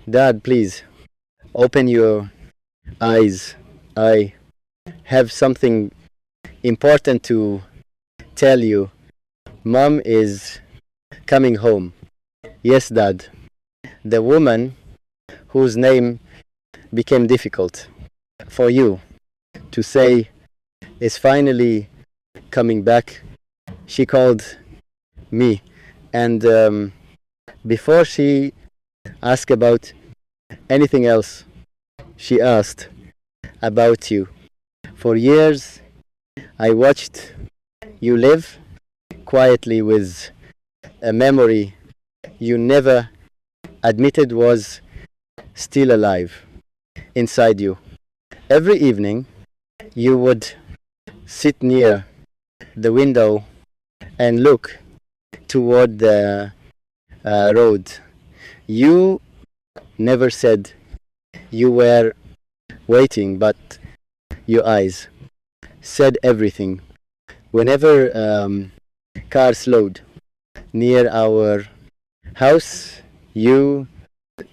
Dad, please open your eyes. I have something important to tell you. Mom is coming home. Yes, Dad. The woman whose name became difficult for you to say is finally coming back. She called me, and before she asked about anything else, she asked about you. For years, I watched you live quietly with a memory you never admitted was still alive inside you. Every evening, you would sit near the window and look toward the road. You never said you were waiting, but your eyes said everything. Whenever car slowed near our house, you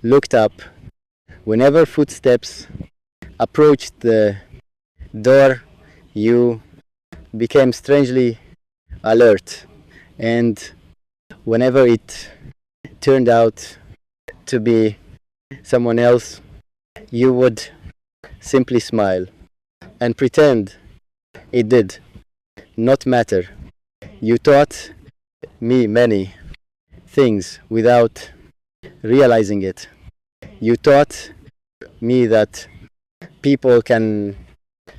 looked up. Whenever footsteps approached the door, you became strangely alert. And whenever it turned out to be someone else, you would simply smile and pretend it did not matter. You taught me many things without realizing it. You taught me that people can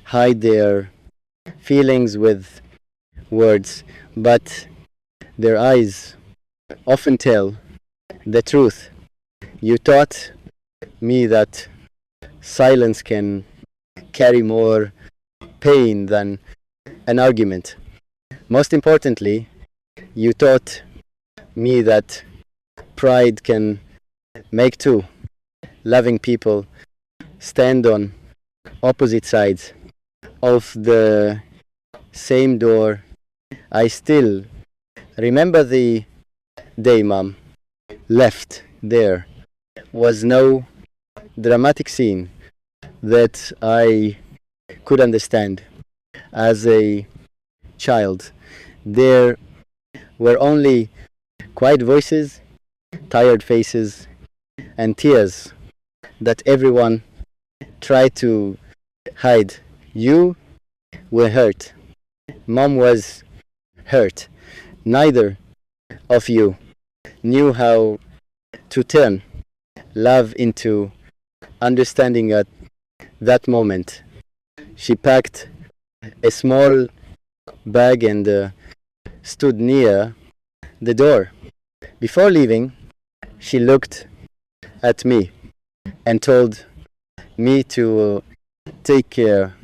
hide their feelings with words, but their eyes often tell the truth. You taught me that silence can carry more pain than an argument. Most importantly, you taught me that pride can make two loving people stand on opposite sides of the same door. I still remember the day Mom left. There was no dramatic scene that I could understand as a child. There were only quiet voices, tired faces, and tears that everyone tried to hide. You were hurt. Mom was hurt. Neither of you knew how to turn love into understanding at that moment. She packed a small bag and stood near the door. Before leaving, she looked at me and told me to take care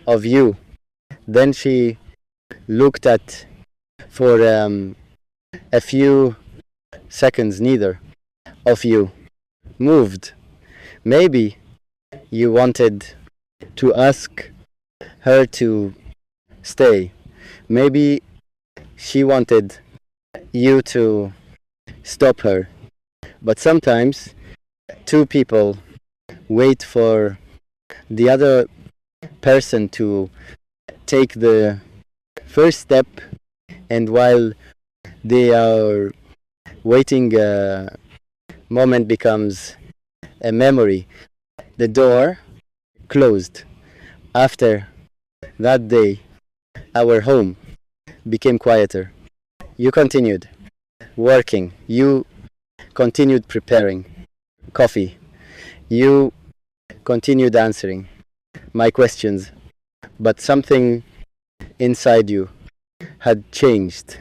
of you. Then she looked at for a few seconds. Neither of you moved. Maybe you wanted to ask her to stay. Maybe she wanted you to stop her. But sometimes two people wait for the other person to take the first step, and while they are waiting, a moment becomes a memory. The door closed. After that day, our home became quieter. You continued working. You continued preparing coffee. You continued answering my questions. But something inside you had changed.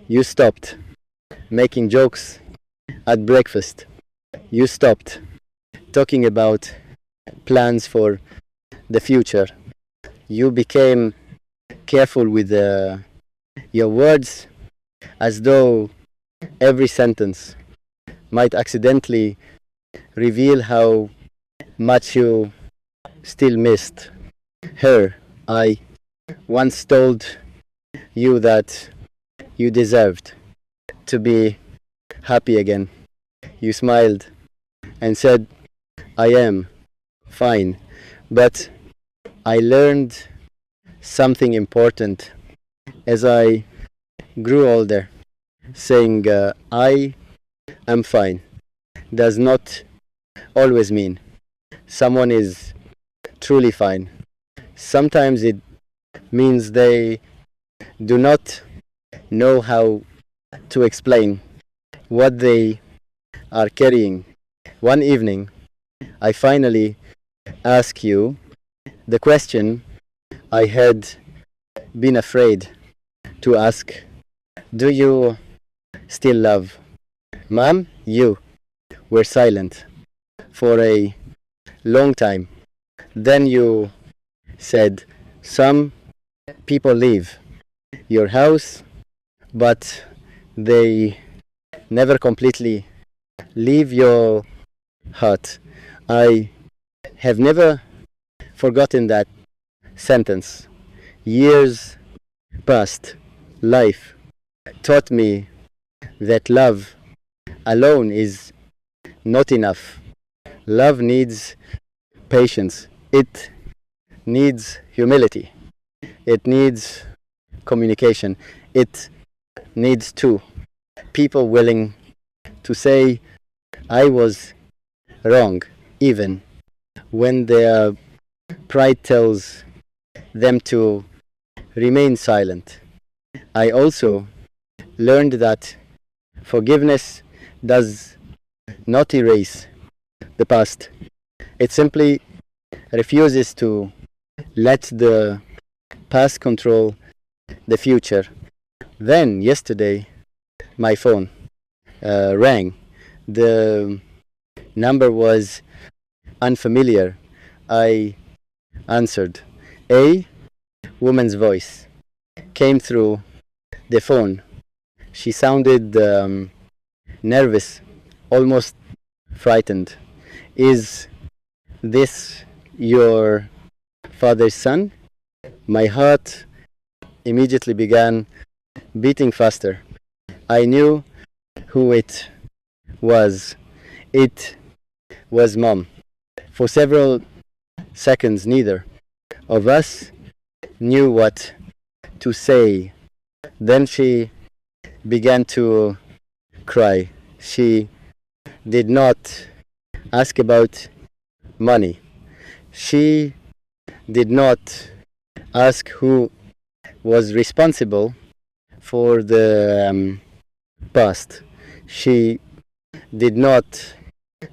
You stopped making jokes at breakfast. You stopped talking about plans for the future. You became careful with your words, as though every sentence might accidentally reveal how much you still missed her. I once told you that you deserved to be happy again. You smiled and said, I am fine. But I learned something important as I grew older. Saying I am fine does not always mean someone is truly fine. Sometimes it means they do not know how to explain what they are carrying. One evening, I finally asked you the question I had been afraid to ask. Do you still love Mom? You were silent for a long time. Then you said, some people leave your house, but they never completely leave your heart. I have never forgotten that sentence. Years passed. Life taught me that love alone is not enough. Love needs patience. It needs humility. It needs communication. It needs two people willing to say, I was wrong, even when their pride tells them to remain silent. I also learned that forgiveness does not erase the past. It simply refuses to let the past control the future. Then, yesterday, my phone rang. The number was unfamiliar. I answered. A woman's voice came through the phone. She sounded nervous, almost frightened. Is this your father's son? My heart immediately began beating faster. I knew who it was. It was Mom. For several seconds, neither of us knew what to say. Then she began to cry. She did not ask about money. She did not ask who was responsible for the past. She did not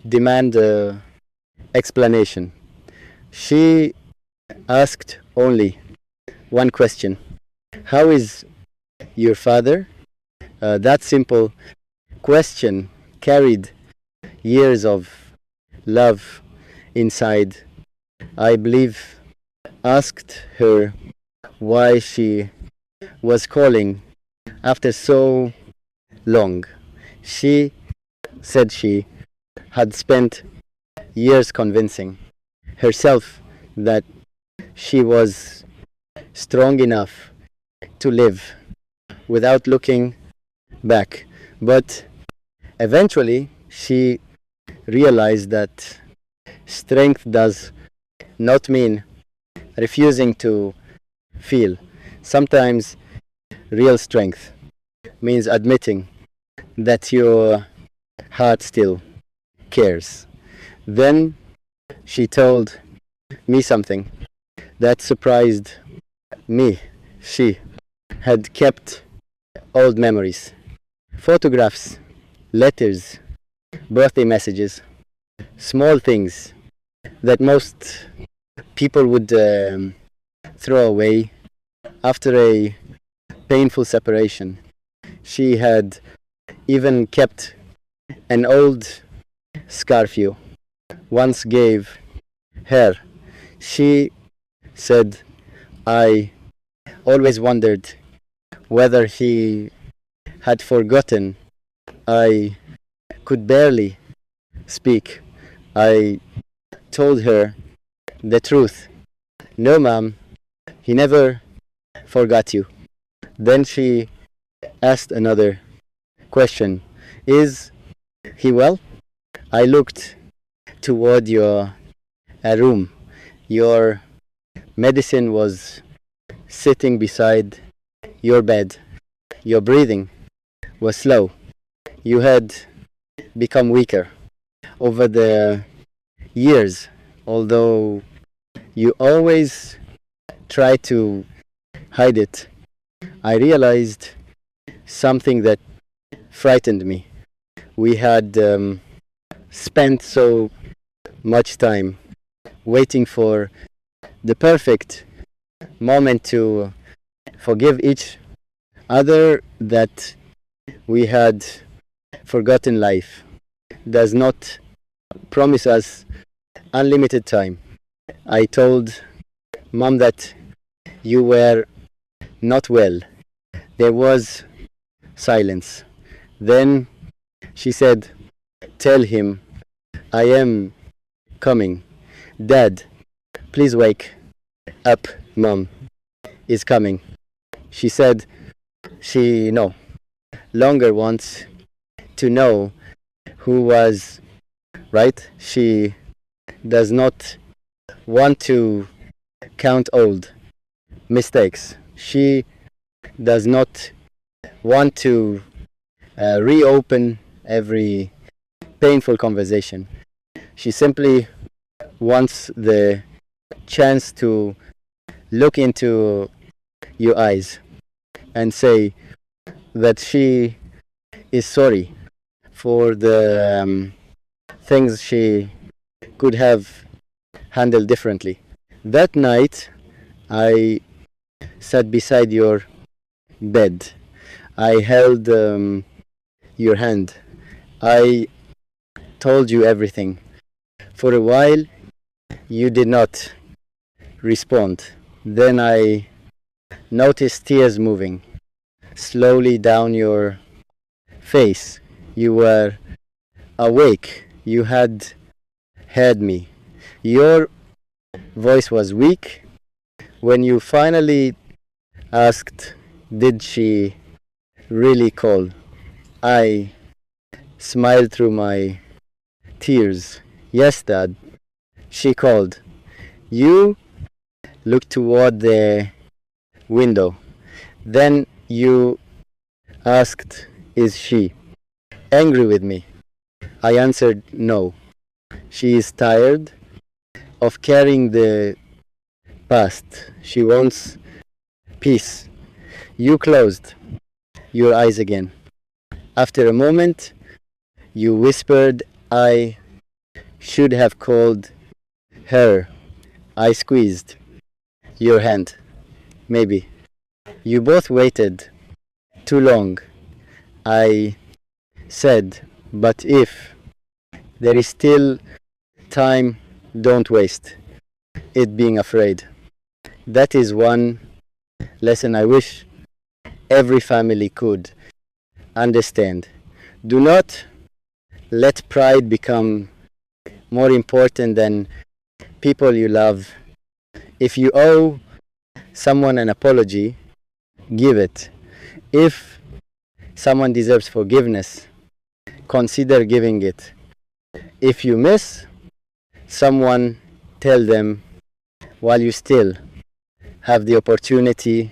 demand an explanation. She asked only one question. How is your father? That simple question carried years of love inside. I believe asked her why she was calling after so long. She said she had spent years convincing herself that she was strong enough to live without looking back. But eventually she realized that strength does not mean refusing to feel. Sometimes real strength means admitting that your heart still cares. Then she told me something that surprised me. She had kept old memories, photographs, letters, birthday messages, small things that most people would throw away after a painful separation. She had even kept an old scarf you once gave her. She said, I always wondered whether he had forgotten. I could barely speak. I told her the truth. No, Mom, he never forgot you. Then she asked another question. Is he well? I looked toward your room. Your medicine was sitting beside your bed. Your breathing was slow. You had become weaker over the years, although you always try to hide it. I realized something that frightened me. We had spent so much time waiting for the perfect moment to forgive each other that we had forgotten. Life does not promise us unlimited time. I told Mom that you were not well. There was silence. Then she said, "Tell him I am coming." "Dad, please wake up. Mom is coming." She said she no longer wants to know who was right. She does not want to count old mistakes. She does not want to reopen every painful conversation. She simply wants the chance to look into your eyes and say that she is sorry for the things she could have handled differently. That night, I sat beside your bed. I held your hand. I told you everything. For a while, you did not respond. Then I noticed tears moving slowly down your face. You were awake. You had heard me. Your voice was weak. When you finally asked, "Did she really call?" I smiled through my tears. "Yes, Dad, she called." You looked toward the window. Then you asked, "Is she angry with me?" I answered, "No. She is tired of carrying the past. She wants peace." You closed your eyes again. After a moment, you whispered, "I should have called her." I squeezed your hand. Maybe. You both waited too long. I said, "But if there is still time, don't waste it being afraid." That is one lesson I wish every family could understand. Do not let pride become more important than people you love. If you owe someone an apology, give it. If someone deserves forgiveness, consider giving it. If you miss someone, tell them while you still have the opportunity.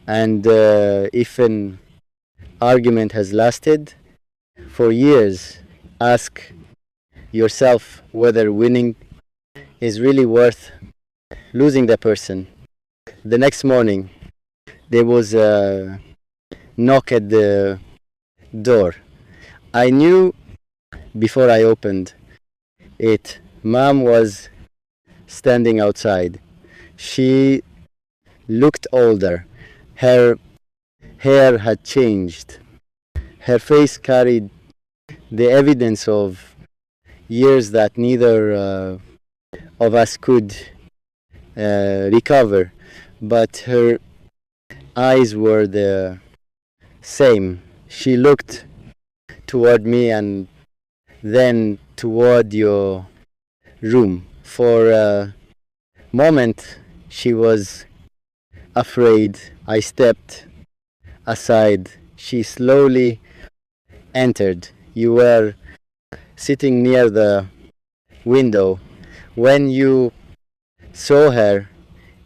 And if an argument has lasted for years, ask yourself whether winning is really worth losing the person. The next morning, there was a knock at the door. I knew before I opened it. Mom was standing outside. She looked older. Her hair had changed. Her face carried the evidence of years that neither of us could recover. But her eyes were the same. She looked toward me and then toward your room. For a moment, she was afraid. I stepped aside. She slowly entered. You were sitting near the window. When you saw her,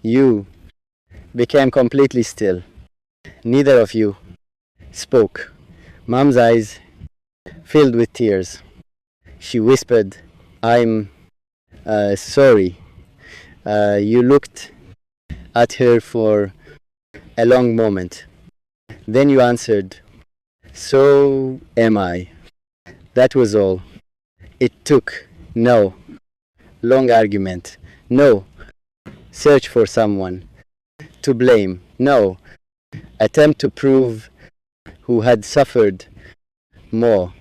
you became completely still. Neither of you spoke. Mom's eyes filled with tears. She whispered, I'm sorry. You looked at her for a long moment. Then you answered, so am I. That was all. It took no long argument, no search for someone to blame, no attempt to prove who had suffered more.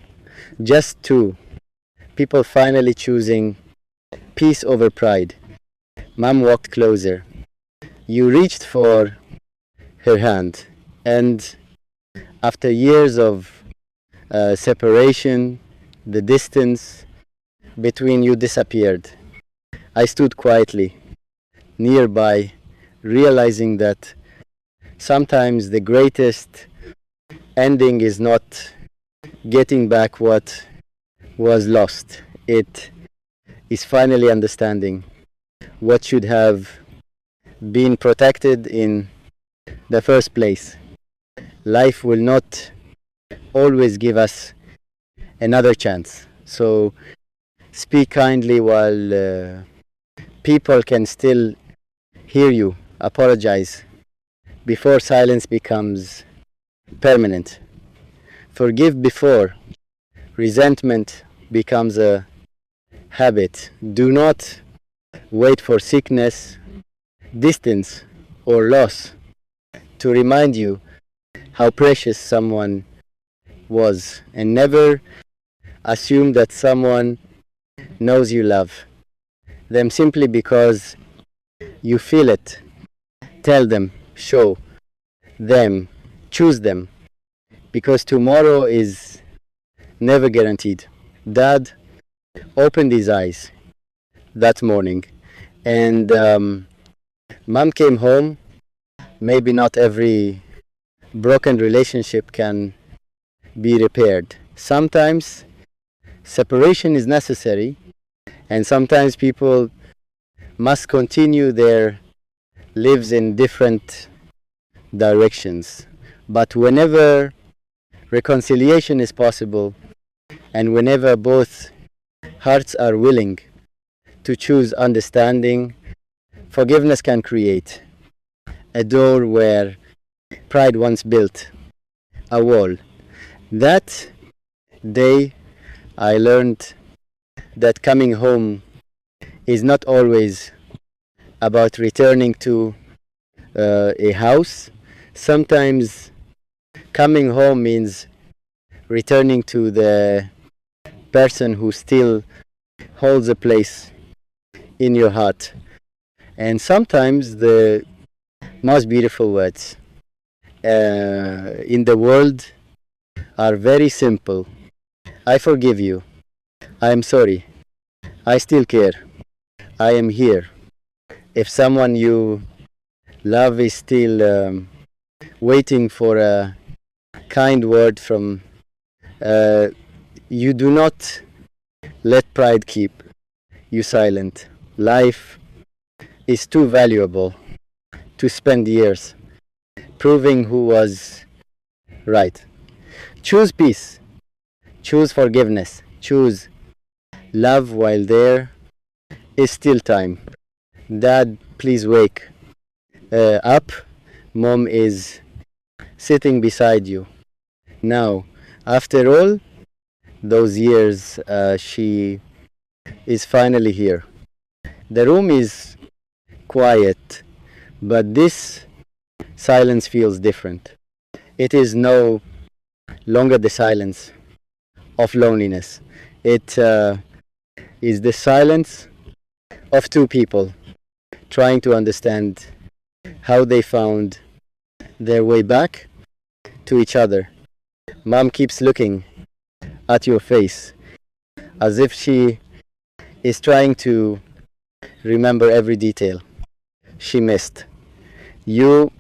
Just two people finally choosing peace over pride. Mom walked closer. You reached for her hand, and after years of separation, the distance between you disappeared. I stood quietly nearby, realizing that sometimes the greatest ending is not getting back what was lost. It is finally understanding what should have been protected in the first place. Life will not always give us another chance. So speak kindly while people can still hear you. Apologize before silence becomes permanent. Forgive before resentment becomes a habit. Do not wait for sickness, distance, or loss to remind you how precious someone was, and never assume that someone knows you love them simply because you feel it. Tell them, show them, choose them, because tomorrow is never guaranteed. Dad opened his eyes that morning, and Mom came home. Maybe not every broken relationship can be repaired. Sometimes separation is necessary, and sometimes people must continue their lives in different directions. But whenever reconciliation is possible, and whenever both hearts are willing to choose understanding, forgiveness can create a door where pride once built a wall. That day I learned that coming home is not always about returning to a house. Sometimes coming home means returning to the person who still holds a place in your heart. And sometimes the most beautiful words in the world are very simple. I forgive you. I am sorry. I still care. I am here. If someone you love is still waiting for a kind word from you, do not let pride keep you silent. Life is too valuable to spend years proving who was right. Choose peace. Choose forgiveness. Choose love while there is still time. Dad, please wake up. Mom is sitting beside you. Now, after all those years, she is finally here. The room is quiet, but this silence feels different. It is no longer the silence of loneliness. It is the silence of two people trying to understand how they found their way back to each other. Mom keeps looking at your face as if she is trying to remember every detail she missed. You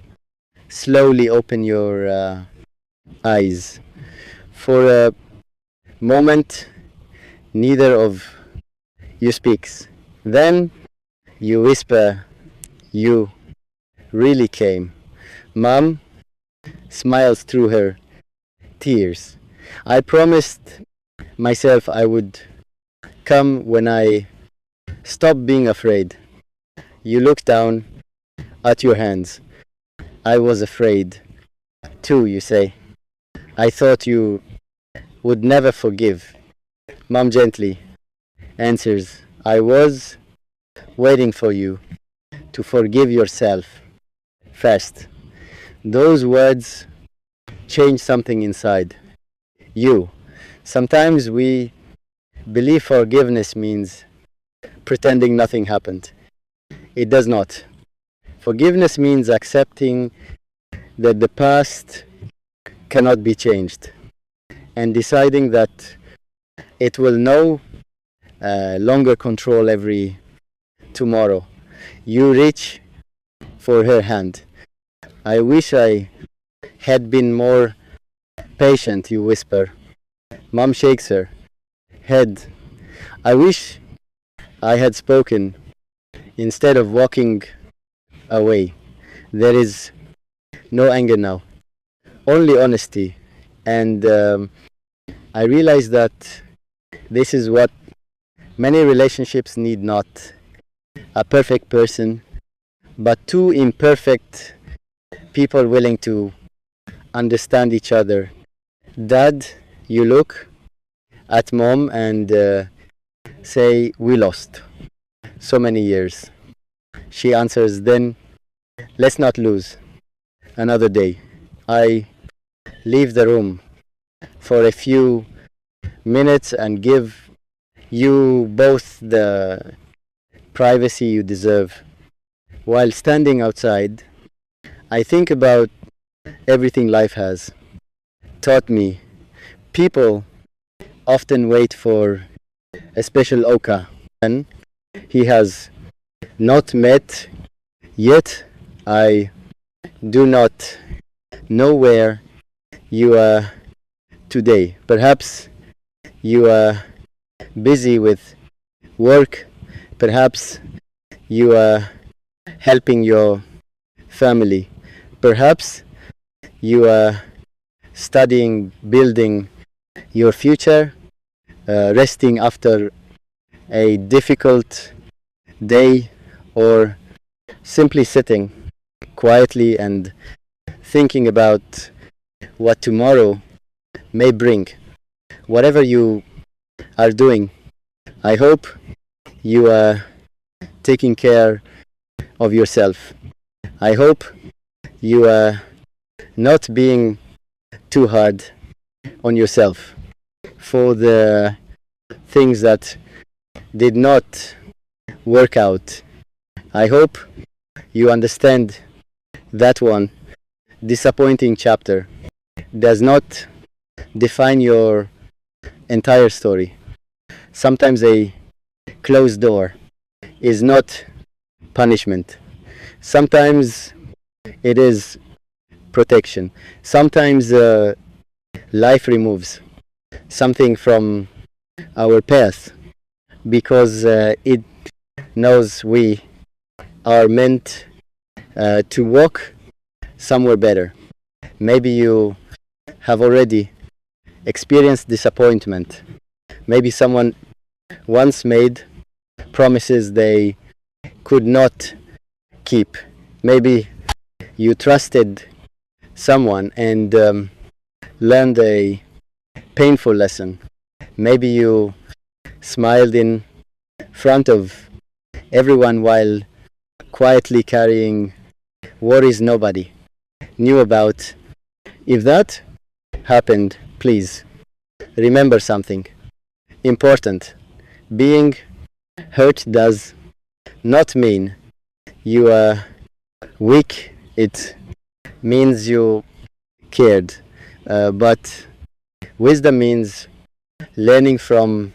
slowly open your eyes. For a moment, neither of You speaks. Then you whisper, you really came. Mom smiles through her tears. I promised myself I would come when I stopped being afraid. You look down at your hands. I was afraid too, you say. I thought you would never forgive. Mom gently answers, I was waiting for you to forgive yourself first. Those words change something inside you. Sometimes we believe forgiveness means pretending nothing happened. It does not. Forgiveness means accepting that the past cannot be changed and deciding that it will no longer control every tomorrow. You reach for her hand. I wish I had been more patient, you whisper. Mom shakes her head. I wish I had spoken instead of walking away. There is no anger now, only honesty. And I realize that this is what many relationships need, not a perfect person, but two imperfect people willing to understand each other. Dad, you look at mom and say, we lost so many years. She answers, then let's not lose another day. I leave the room for a few minutes and give you both the privacy you deserve. While standing outside, I think about everything life has taught me. People often wait for a special oka and he has not met yet. I do not know where you are today. Perhaps you are busy with work. Perhaps you are helping your family. Perhaps you are studying, building your future, resting after a difficult day, or simply sitting quietly and thinking about what tomorrow may bring. Whatever you are doing, I hope you are taking care of yourself. I hope you are not being too hard on yourself for the things that did not work out. I hope you understand that one disappointing chapter does not define your entire story. Sometimes a closed door is not punishment. Sometimes it is protection. Sometimes life removes something from our path because it knows we are meant to walk somewhere better. Maybe you have already experienced disappointment. Maybe someone once made promises they could not keep. Maybe you trusted someone and learned a painful lesson. Maybe you smiled in front of everyone while quietly carrying worries nobody knew about. If that happened, please remember something important. Being hurt does not mean you are weak. It means you cared. But wisdom means learning from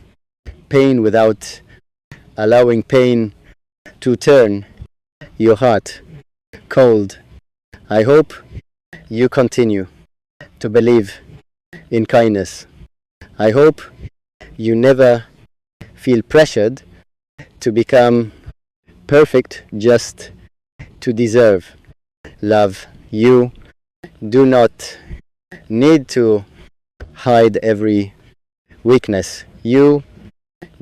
pain without allowing pain to turn your heart cold. I hope you continue to believe in kindness. I hope you never feel pressured to become perfect just to deserve love. You do not need to hide every weakness. You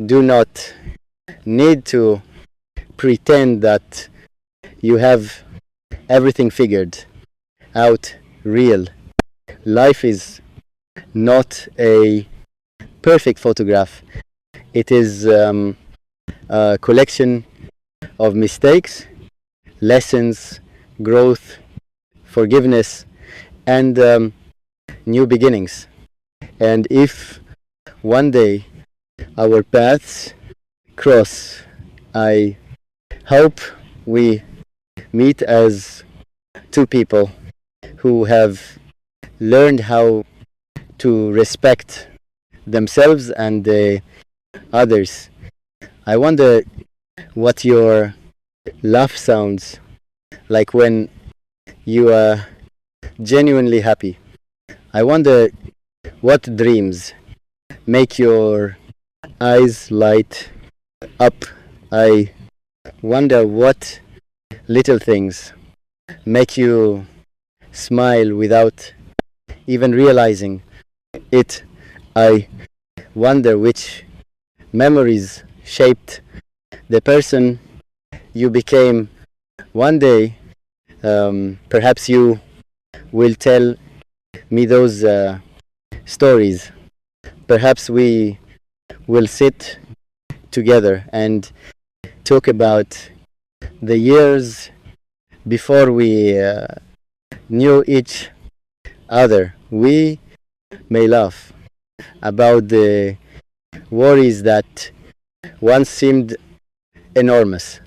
do not need to pretend that you have everything figured out. Real life is not a perfect photograph. It is a collection of mistakes, lessons, growth, forgiveness, and new beginnings. And if one day our paths cross, I hope we meet as two people who have learned how to respect themselves and others. I wonder what your laugh sounds like when you are genuinely happy. I wonder what dreams make your eyes light up. I wonder what little things make you smile without even realizing it. I wonder which memories shaped the person you became. One day, perhaps you will tell me those stories. Perhaps we will sit together and talk about the years before we knew each other. We may laugh about the worries that once seemed enormous.